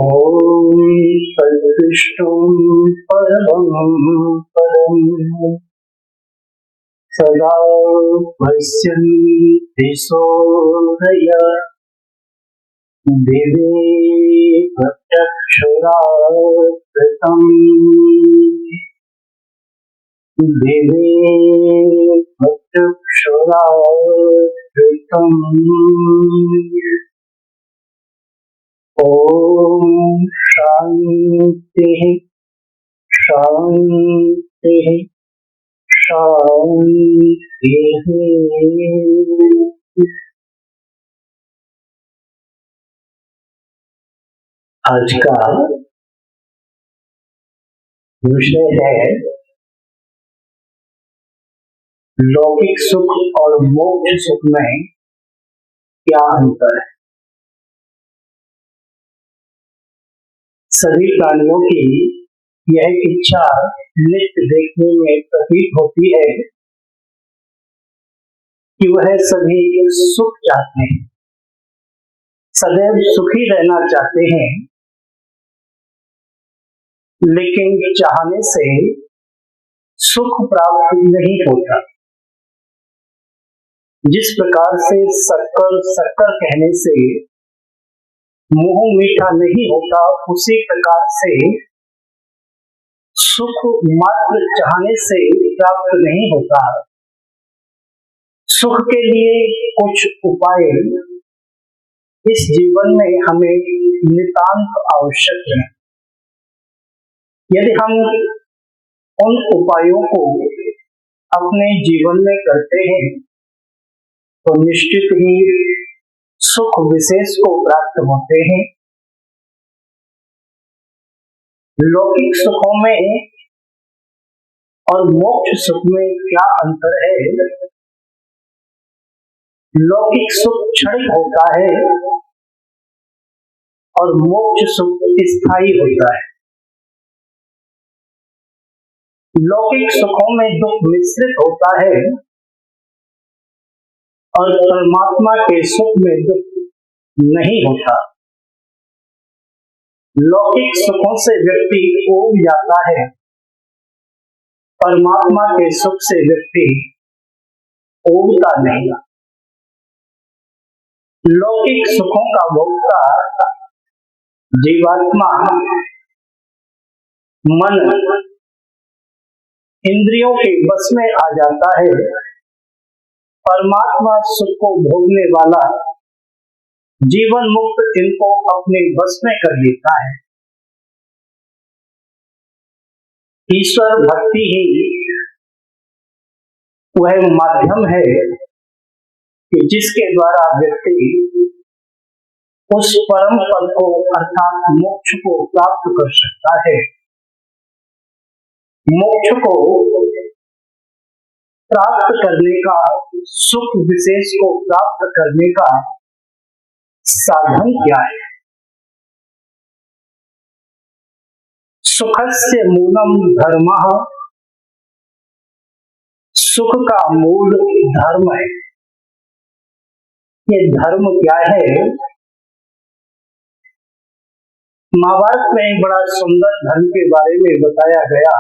ॐ तद्विष्णुं परमं पदं सदा पश्यन्ति सूर्यः दिवे प्रत्यक्षरात्रितम् दिवे प्रत्यक्षरात्रितम्। ॐ शान्तिः शान्तिः शान्तिः। आज का विषय है लौकिक सुख और मोक्ष सुख में क्या अंतर है। सभी प्राणियों की यह इच्छा नित्य देखने में प्रतीत होती है कि वह सभी सुख चाहते हैं, सदैव सुखी रहना चाहते हैं, लेकिन चाहने से सुख प्राप्त नहीं होता। जिस प्रकार से शक्कर शक्कर कहने से मुंह मीठा नहीं होता, उसी प्रकार से सुख मात्र चाहने से प्राप्त नहीं होता। सुख के लिए कुछ उपाय इस जीवन में हमें नितांत आवश्यक है। यदि हम उन उपायों को अपने जीवन में करते हैं तो निश्चित ही सुख विशेष को प्राप्त होते हैं। लौकिक सुखों में और मोक्ष सुख में क्या अंतर है। लौकिक सुख क्षणिक होता है और मोक्ष सुख स्थायी होता है। लौकिक सुखों में दुख मिश्रित होता है और परमात्मा के सुख में दुख नहीं होता। लौकिक सुखों से व्यक्ति ऊब जाता है, परमात्मा के सुख से व्यक्ति ऊबता नहीं। लौकिक सुखों का भोक्ता जीवात्मा मन इंद्रियों के बस में आ जाता है। परमात्मा सुख को भोगने वाला जीवन मुक्त इनको अपने बस में कर लेता है। ईश्वर भक्ति ही वह माध्यम है कि जिसके द्वारा व्यक्ति उस परम पद को अर्थात मोक्ष को प्राप्त कर सकता है। मोक्ष को प्राप्त करने का, सुख विशेष को प्राप्त करने का साधन क्या है। सुखस्य मूलम धर्मः, सुख का मूल धर्म है। ये धर्म क्या है। महाभारत में एक बड़ा सुंदर धर्म के बारे में बताया गया।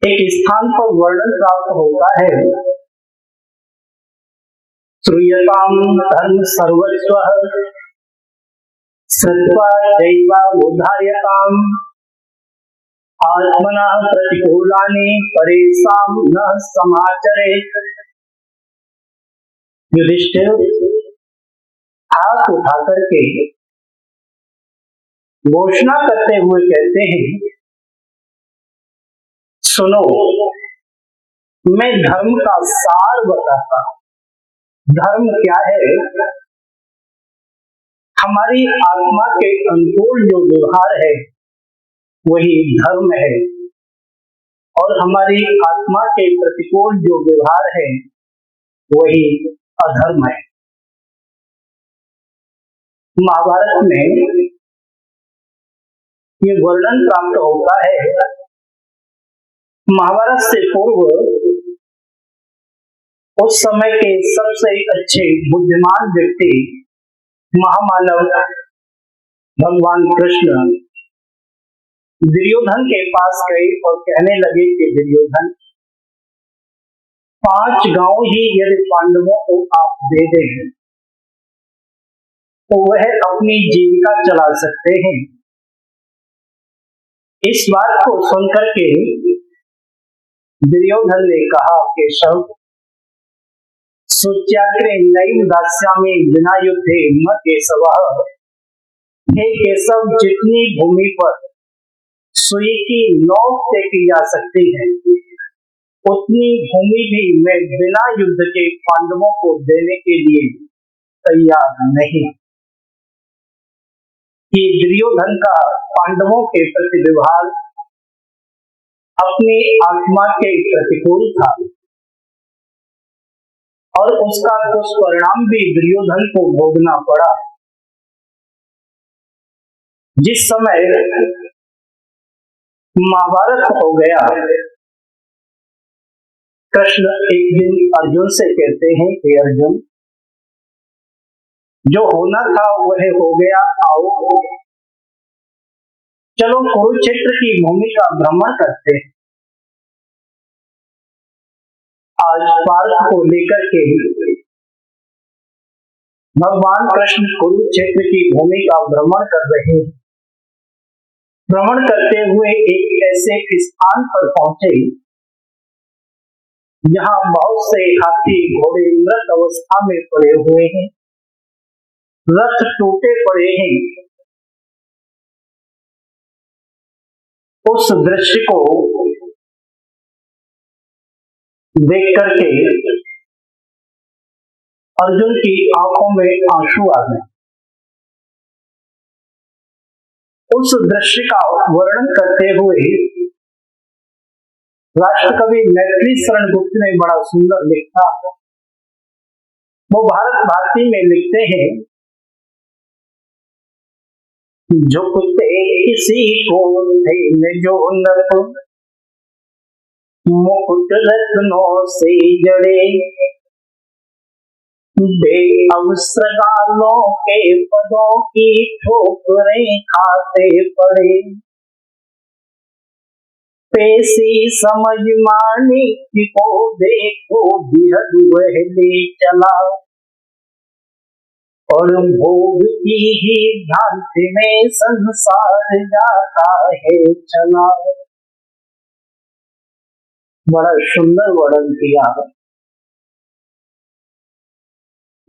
एक स्थान पर वर्णन प्राप्त होता है, श्रूयतां धर्म सर्वस्वः श्रुत्वा दैवावधार्यताम् आत्मनः प्रतिकूलानि परेषां न समाचरेत्। युधिष्ठिर हाथ उठा करके घोषणा करते हुए कहते हैं, सुनो, मैं धर्म का सार बताता हूं। धर्म क्या है। हमारी आत्मा के अनुकूल जो व्यवहार है वही धर्म है, और हमारी आत्मा के प्रतिकूल जो व्यवहार है वही अधर्म है। महाभारत में ये वर्णन प्राप्त होता है। महाभारत से पूर्व उस समय के सबसे अच्छे बुद्धिमान व्यक्ति महामानव भगवान कृष्ण दुर्योधन के पास गए और कहने लगे कि दुर्योधन, 5 गांव ही यदि पांडवों को आप दे दें तो वह अपनी जीविका चला सकते हैं। इस बात को सुनकर के दुर्योधन ने कहा, केशव, सुच्याग्रे नैव दास्यामि विना युद्धे न केशवः। हे केशव, जितनी भूमि पर सुई की नोक फेंकी जा सकती है उतनी भूमि भी मैं बिना युद्ध के पांडवों को देने के लिए तैयार नहीं। कि दुर्योधन का पांडवों के प्रति व्यवहार अपनी आत्मा के प्रतिकूल था और उसका दुष्परिणाम भी दुर्योधन को भोगना पड़ा। जिस समय महाभारत हो गया, कृष्ण एक दिन अर्जुन से कहते हैं कि अर्जुन, जो होना था वह हो गया, आओ चलो कुरुक्षेत्र की भूमि का भ्रमण करते हैं। आज पार्थ को लेकर के भगवान कृष्ण कुरुक्षेत्र की भूमि का भ्रमण कर रहे हैं। भ्रमण करते हुए एक ऐसे स्थान पर पहुंचे जहां बहुत से हाथी घोड़े मृत अवस्था में पड़े हुए हैं, रथ टूटे पड़े हैं। उस दृश्य को देख करके अर्जुन की आंखों में आंसू आ गए। उस दृश्य का वर्णन करते हुए राष्ट्रकवि मैथिली शरण गुप्त ने बड़ा सुंदर लिखा। वो भारत भारती में लिखते हैं, झुकते किसी को थे जो नप, मुकुट रत्नों से जड़े, बेअवसर गालों के पदों की ठोकरें खाते पड़े, पेशी समझ मानिक को देखो बिहद वह ले चला, और भोग की ही भ्रांति में संसार जाता है चला। बड़ा सुंदर वर्णन किया।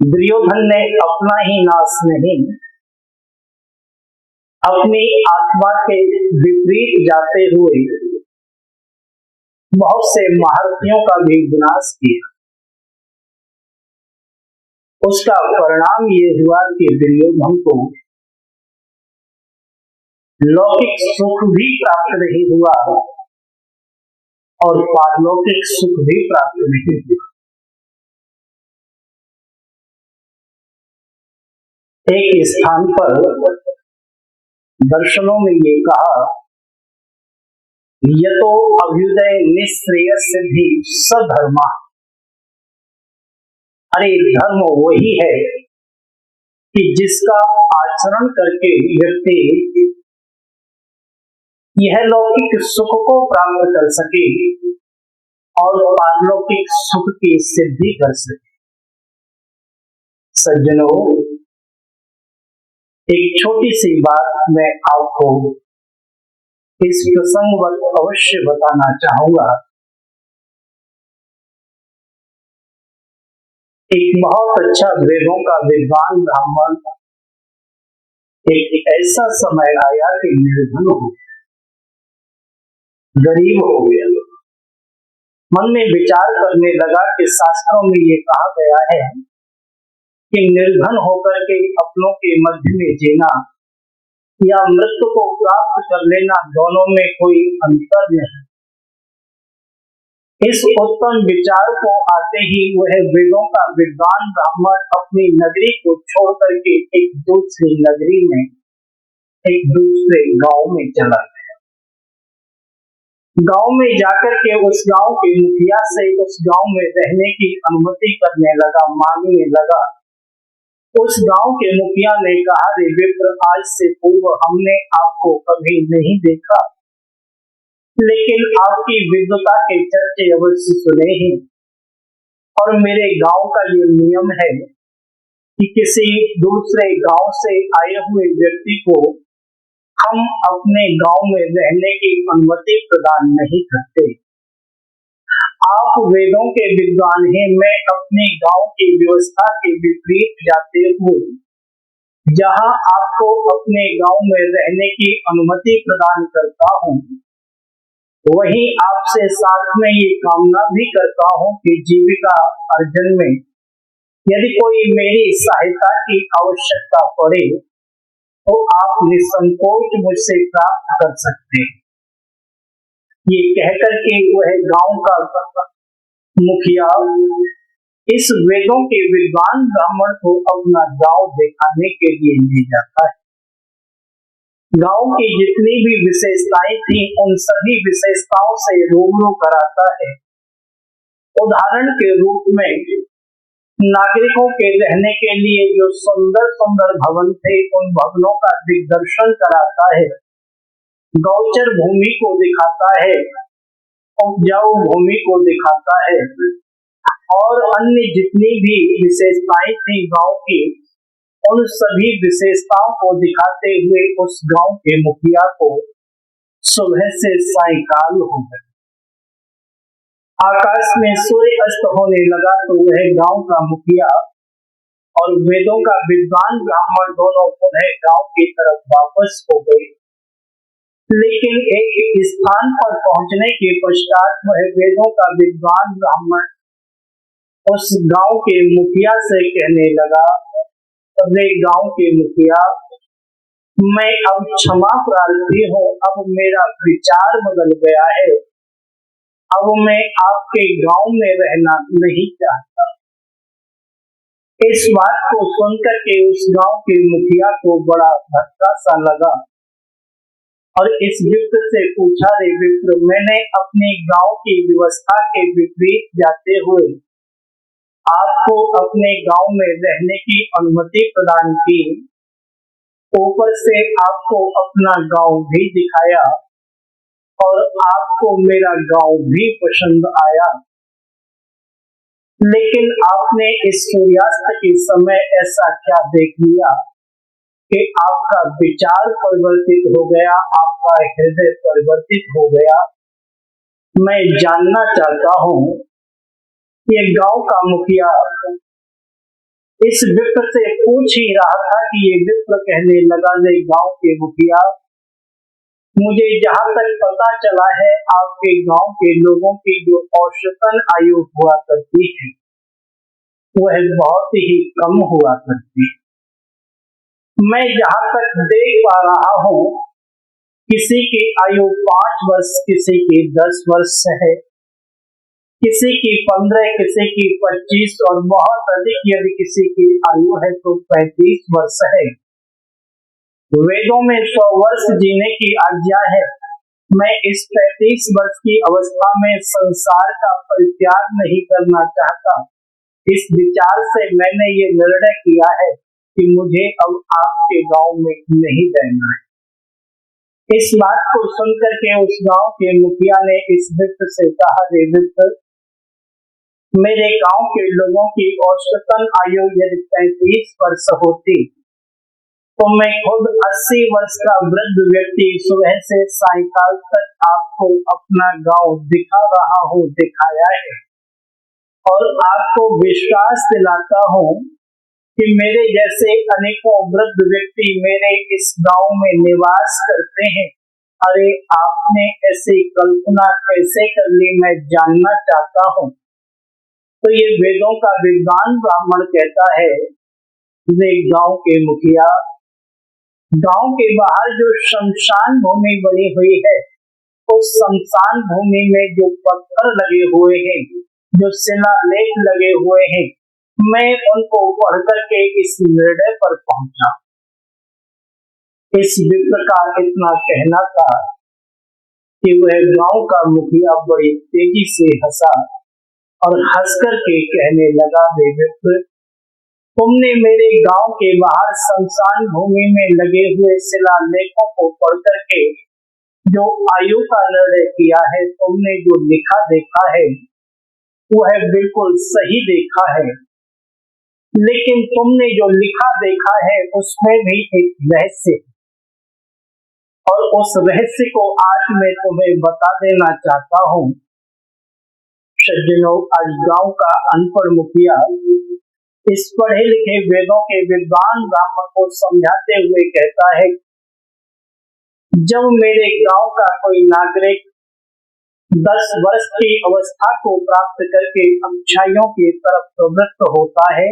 दुर्योधन ने अपना ही नाश नहीं, अपनी आत्मा के विपरीत जाते हुए बहुत से महारथियों का भी विनाश किया। उसका परिणाम ये हुआ कि दुर्योधन को लौकिक सुख भी प्राप्त नहीं हुआ और पारलौकिक सुख भी प्राप्त नहीं हुआ। एक स्थान पर दर्शनों में ये कहा, यतो अभ्युदय निश्रेय सिद्धि सधर्मा। अरे धर्म वही है कि जिसका आचरण करके व्यक्ति यह लौकिक सुख को प्राप्त कर सके और पारलौकिक सुख की सिद्धि कर सके। सज्जनों, एक छोटी सी बात मैं आपको इस प्रसंगवत अवश्य बताना चाहूंगा। एक बहुत अच्छा वेदों का विद्वान ब्राह्मण एक ऐसा समय आया कि निर्धन हो गया, गरीब हो गया। मन में विचार करने लगा कि शास्त्रों में ये कहा गया है कि निर्धन होकर के अपनों के मध्य में जीना या मृत्यु को प्राप्त कर लेना, दोनों में कोई अंतर नहीं। इस उत्तम विचार को आते ही वह वेदों का विद्वान ब्राह्मण अपनी नगरी को छोड़ करके एक दूसरी नगरी में, एक दूसरे गांव में चला गया। गांव में जाकर के उस गांव के मुखिया से उस गांव में रहने की अनुमति करने लगा, मांगने लगा। उस गांव के मुखिया ने कहा, रे विप्र, आज से पूर्व हमने आपको कभी नहीं देखा, लेकिन आपकी विद्वता के चर्चे अवश्य सुने हैं। और मेरे गांव का ये नियम है कि किसी दूसरे गांव से आए हुए व्यक्ति को हम अपने गांव में रहने की अनुमति प्रदान नहीं करते। आप वेदों के विद्वान हैं, मैं अपने गांव की व्यवस्था के विपरीत जाते हुए जहां आपको अपने गांव में रहने की अनुमति प्रदान करता हूं, वहीं आपसे साथ में ये कामना भी करता हूं कि जीविका अर्जन में यदि कोई मेरी सहायता की आवश्यकता पड़े तो आप निसंकोच मुझसे प्राप्त कर सकते हैं। ये कहकर के वह गांव का मुखिया इस वेदों के विद्वान ब्राह्मण को अपना गांव दिखाने के लिए ले जाता है। गांव की जितनी भी विशेषताएं थी उन सभी विशेषताओं से रूबरू कराता है। उदाहरण के रूप में नागरिकों के रहने के लिए जो सुंदर सुंदर भवन थे उन भवनों का दिग्दर्शन कराता है, गौचर भूमि को दिखाता है, उपजाऊ भूमि को दिखाता है, और अन्य जितनी भी विशेषताएं थी गांव की उन सभी विशेषताओं को दिखाते हुए उस गांव के मुखिया को सुबह से सायंकाल हो गई। आकाश में सूर्य अस्त होने लगा तो वह गांव का मुखिया और वेदों का विद्वान ब्राह्मण दोनों पुनः गांव की तरफ वापस हो गए। लेकिन एक स्थान पर पहुंचने के पश्चात वह वेदों का विद्वान ब्राह्मण उस गांव के मुखिया से कहने लगा, अरे गांव के मुखिया, मैं अब क्षमा प्रार्थी हूँ, अब मेरा विचार बदल गया है, अब मैं आपके गांव में रहना नहीं चाहता। इस बात को सुनकर के उस गांव के मुखिया को बड़ा धक्का सा लगा और इस विप्र से पूछा, रे विप्र, मैंने अपने गांव की व्यवस्था के विपरीत जाते हुए आपको अपने गांव में रहने की अनुमति प्रदान की, ऊपर से आपको अपना गांव भी दिखाया और आपको मेरा गांव भी पसंद आया, लेकिन आपने इस सूर्यास्त के समय ऐसा क्या देख लिया कि आपका विचार परिवर्तित हो गया, आपका हृदय परिवर्तित हो गया। मैं जानना चाहता हूँ। ये गांव का मुखिया इस विप्र से पूछ ही रहा था कि ये विप्र कहने लगा, ले गांव के मुखिया, मुझे जहाँ तक पता चला है आपके गांव के लोगों की जो औसतन आयु हुआ करती है वह बहुत ही कम हुआ करती है। मैं जहाँ तक देख पा रहा हूँ किसी की आयु 5 वर्ष, किसी की 10 वर्ष है, किसी की 15, किसी की 25 और बहुत अधिक यदि किसी की आयु है तो 35 वर्ष है। वेदों में 100 वर्ष जीने की आज्ञा है। मैं इस 35 वर्ष की अवस्था में संसार का परित्याग नहीं करना चाहता। इस विचार से मैंने ये निर्णय किया है कि मुझे अब आपके गांव में नहीं रहना है। इस बात को सुनकर के उस गांव के मुखिया ने इस विप्र से कहा, रे विप्र, मेरे गांव के लोगों की औसतन आयु यदि 35 वर्ष होती तो मैं खुद 80 वर्ष का वृद्ध व्यक्ति सुबह से सायंकाल तक आपको अपना गांव दिखा रहा हूँ, दिखाया है, और आपको विश्वास दिलाता हूँ कि मेरे जैसे अनेकों वृद्ध व्यक्ति मेरे इस गांव में निवास करते हैं। अरे आपने ऐसी कल्पना कैसे कर ली, मैं जानना चाहता हूँ। तो ये वेदों का विद्वान ब्राह्मण कहता है, वे गांव के मुखिया, गांव के बाहर जो शमशान भूमि बनी हुई है उस शमशान भूमि में जो पत्थर लगे हुए हैं, जो शिलालेख लगे हुए हैं, मैं उनको पढ़ करके इस निर्णय पर पहुंचा। इस विप्र का इतना कहना था कि वह गांव का मुखिया बड़ी तेजी से हंसा और हंस करके कहने लगा, वे विप्र, तुमने मेरे गांव के बाहर शमशान भूमि में लगे हुए शिलालेखों को पढ़ करके जो आयु का निर्णय किया है, तुमने जो लिखा देखा है वह बिल्कुल सही देखा है, लेकिन तुमने जो लिखा देखा है उसमें भी एक रहस्य है, और उस रहस्य को आज मैं तुम्हें बता देना चाहता हूँ। सज्जनों, आज गांव का अनपढ़ मुखिया इस पढ़े लिखे वेदों के विद्वान ब्राह्मण को समझाते हुए कहता है, जब मेरे गांव का कोई नागरिक 10 वर्ष की अवस्था को प्राप्त करके अच्छाइयों की तरफ प्रवृत्त होता है,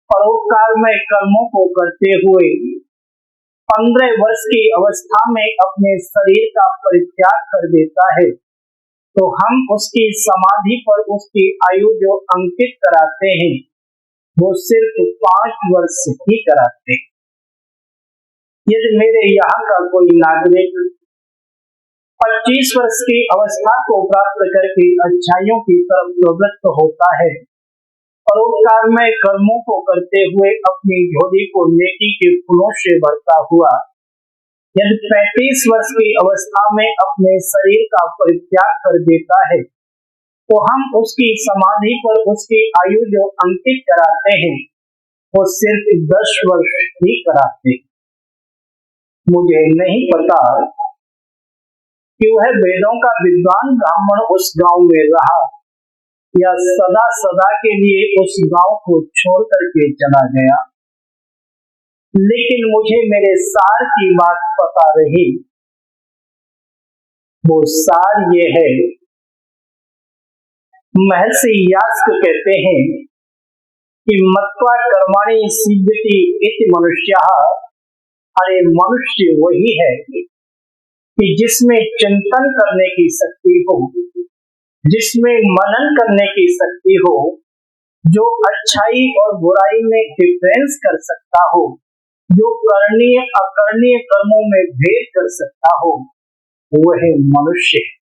परोपकारमय कर्मों को करते हुए 15 वर्ष की अवस्था में अपने शरीर का परित्याग कर देता है, तो हम उसकी समाधि पर उसकी आयु जो अंकित कराते हैं वो सिर्फ 5 वर्ष ही कराते हैं। यदि मेरे यहाँ का कोई नागरिक 25 वर्ष की अवस्था को प्राप्त करके अच्छाइयों की तरफ प्रवृत्त होता है, परोपकारमय कर्मों को करते हुए अपनी झोली को नेकी के फूलों से भरता हुआ यदि 35 वर्ष की अवस्था में अपने शरीर का परित्याग कर देता है, तो हम उसकी समाधि पर उसकी आयु जो अंकित कराते हैं वो सिर्फ 10 वर्ष ही कराते हैं। मुझे नहीं पता कि वह वेदों का विद्वान ब्राह्मण उस गांव में रहा या सदा सदा के लिए उस गांव को छोड़ करके चला गया, लेकिन मुझे मेरे सार की बात पता रही। वो सार ये है, महर्षि यास्क कहते हैं कि मत्वा कर्माणि सिद्ध्यति इति मनुष्यः, अरे मनुष्य वही है कि जिसमें चिंतन करने की शक्ति हो, जिसमें मनन करने की शक्ति हो, जो अच्छाई और बुराई में डिफरेंस कर सकता हो, जो करणीय अकरणीय कर्मों में भेद कर सकता हो, वह मनुष्य है।